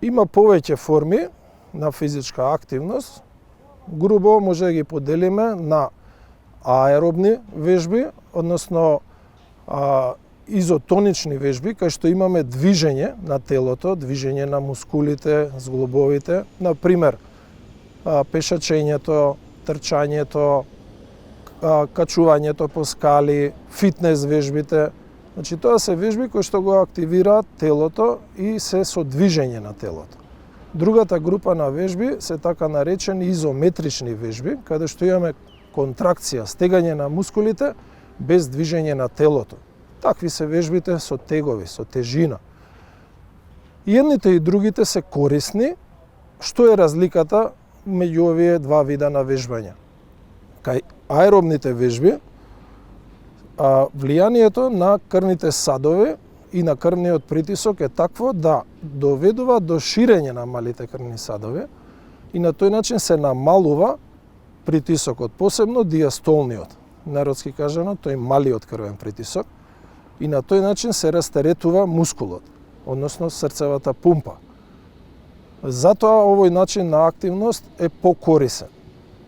Има повеќе форми на физичка активност. Грубо може да ги поделиме на аеробни вежби, односно изотонични вежби, кај што имаме движење на телото, движење на мускулите, зглобовите, например пешачењето, трчањето, качувањето по скали, фитнес вежбите. Значи тоа се вежби кои што го активираат телото и се со движење на телото. Другата група на вежби се така наречени изометрични вежби, каде што имаме контракција, стегање на мускулите без движење на телото. Такви се вежбите со тегови, со тежина. И едните и другите се корисни. Што е разликата меѓу овие два вида на вежбање? Кај аеробните вежби, влијанието на крвните садови и на крвниот притисок е такво да доведува до ширење на малите крвни садови и на тој начин се намалува притисокот, посебно диастолниот. Народски кажано, тој малиот крвен притисок. И на тој начин се растеретува мускулот, односно срцевата пумпа. Затоа овој начин на активност е покорисен.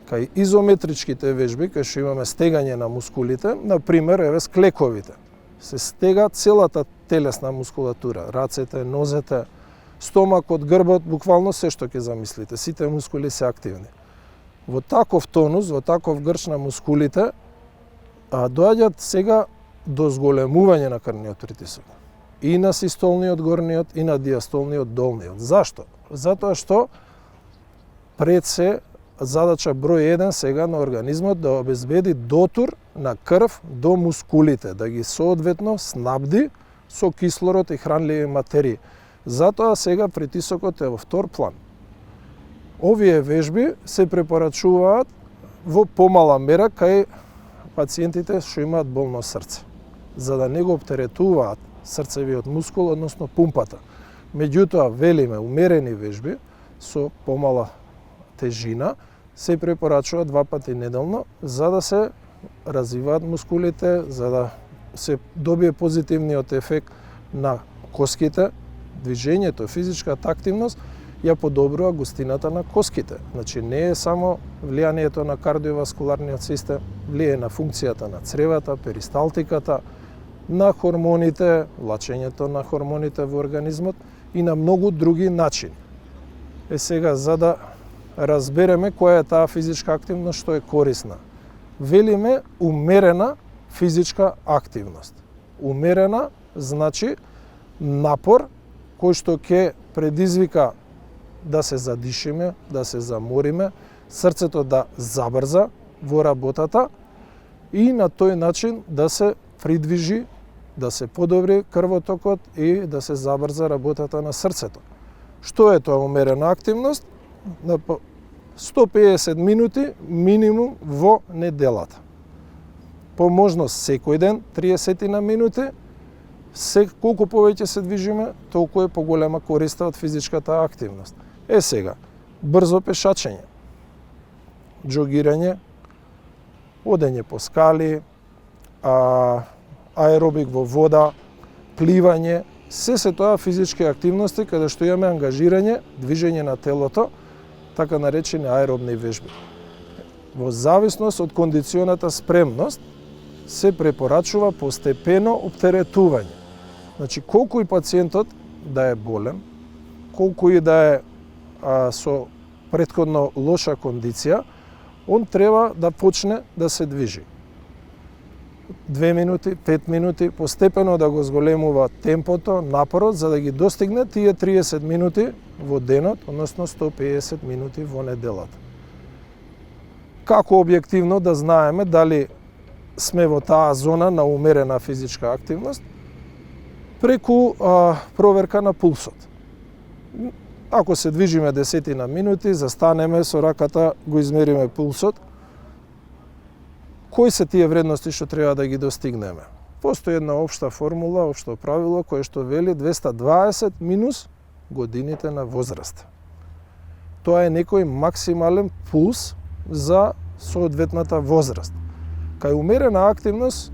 Кај изометричките вежби, кај што имаме стегање на мускулите, например, еве склековите. Се стега целата телесна мускулатура, рацете, нозете, стомакот, грбот, буквално се што ќе замислите, сите мускули се активни. Во таков тонус, во таков грч на мускулите, доаѓаат сега до зголемување на крвниот притисок. И на систолниот горниот, и на диастолниот долниот. Зашто? Затоа што пред се задача број 1 сега на организмот да обезбеди дотур на крв до мускулите, да ги соодветно снабди со кислород и хранливи материи. Затоа сега притисокот е во втор план. Овие вежби се препорачуваат во помала мера кај пациентите што имаат болно срце, за да не го оптеретуваат срцевиот мускул, односно пумпата. Меѓутоа, велиме, умерени вежби со помала тежина се препорачува 2 пати неделно, за да се развиваат мускулите, за да се добие позитивниот ефект на коските, движењето, физичката активност ја подобрува густината на коските. Значи не е само влијанието на кардиоваскуларниот систем, влијае на функцијата на цревата, перисталтиката, на хормоните, влачењето на хормоните во организмот и на многу други начини. Сега, за да разбереме која е таа физичка активност што е корисна. Велиме умерена физичка активност. Умерена значи напор кој што ќе предизвика да се задишиме, да се замориме, срцето да забрза во работата и на тој начин да се придвижи, да се подобри крвотокот и да се забрза работата на срцето. Што е тоа умерена активност? На 150 минути минимум во неделата. По можност секој ден 30 на минути. Колку повеќе се движиме, толку е поголема користа од физичката активност. Сега, брзо пешачење, џогирање, одење по скали, аеробик во вода, пливање, се тоа физички активности каде што имаме ангажирање, движење на телото, така наречени аеробни вежби. Во зависност од кондиционата спремност се препорачува постепено оптеретување. Значи, колку и пациентот да е болен, колку и да е со претходно лоша кондиција, он треба да почне да се движи. 2 минути, 5 минути, постепено да го зголемува темпото, напорот, за да ги достигне тие 30 минути во денот, односно 150 минути во неделата. Како објективно да знаеме дали сме во таа зона на умерена физичка активност? Преку проверка на пулсот. Ако се движиме 10 на минути, застанеме со раката, го измериме пулсот, кои се тие вредности што треба да ги достигнеме? Постои една општа формула, општо правило, кое што вели 220 минус годините на возраст. Тоа е некој максимален пулс за соодветната возраст. Кај умерена активност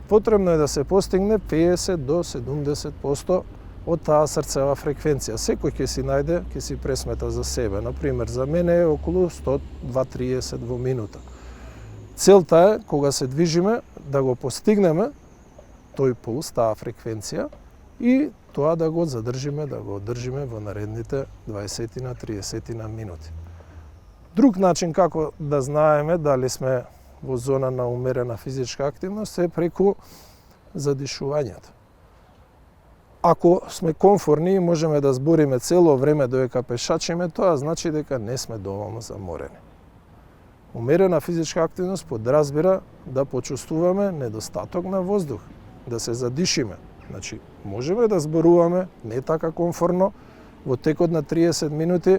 потребно е да се постигне 50 до 70% од таа срцева фреквенција. Секој ќе си најде, ќе си пресмета за себе. Например, за мене е околу 102-30 во минута. Целта е, кога се движиме, да го постигнеме тој пулс, таа фреквенција, и тоа да го задржиме, да го одржиме во наредните 20-30 минути. Друг начин како да знаеме дали сме во зона на умерена физичка активност е преку задишувањето. Ако сме комфорни и можеме да збориме цело време додека пешачиме, тоа значи дека не сме доволно заморени. Умерена физичка активност подразбира да почувствуваме недостаток на воздух, да се задишиме. Значи, можеме да зборуваме не така комфорно, во текот на 30 минути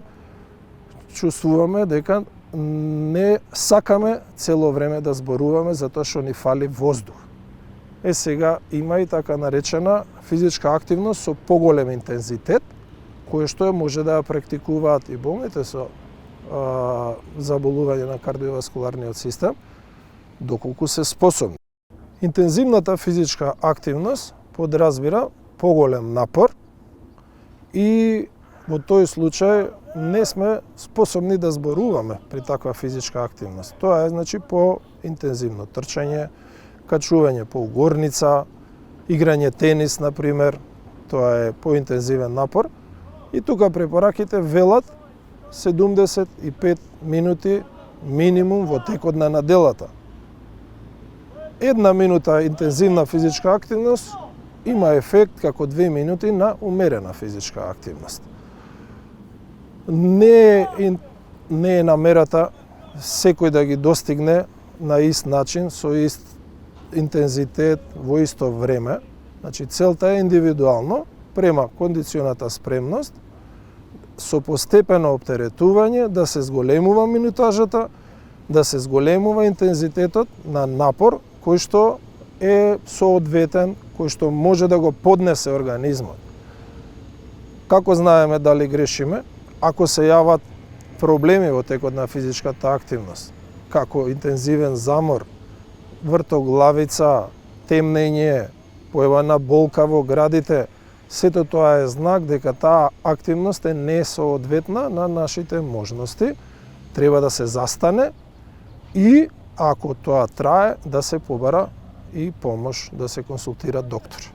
чувствуваме дека не сакаме цело време да зборуваме затоа што ни фали воздух. Сега има и така наречена физичка активност со поголем интензитет, која што може да ја практикуваат и болните со заболување на кардиоваскуларниот систем, доколку се способни. Интензивната физичка активност подразбира поголем напор и во тој случај не сме способни да зборуваме при таква физичка активност. Тоа е значи по интензивно трчање, качување по горница, играње тенис, например, тоа е поинтензивен напор. И тука препораките велат 75 минути минимум во текот на неделата. Една минута интензивна физичка активност има ефект како 2 минути на умерена физичка активност. Не е намерата секој да ги достигне на ист начин, со ист интензитет, во исто време. Значи, целта е индивидуално, према кондиционата спремност, со постепено оптеретување да се зголемува минутажата, да се зголемува интензитетот на напор кој што е соодветен, кој што може да го поднесе организмот. Како знаеме дали грешиме? Ако се јават проблеми во текот на физичката активност, како интензивен замор, вртоглавица, темнење, појава на болка во градите, сето тоа е знак дека таа активност е несоодветна на нашите можности. Треба да се застане и, ако тоа трае, да се побара и помош, да се консултира доктор.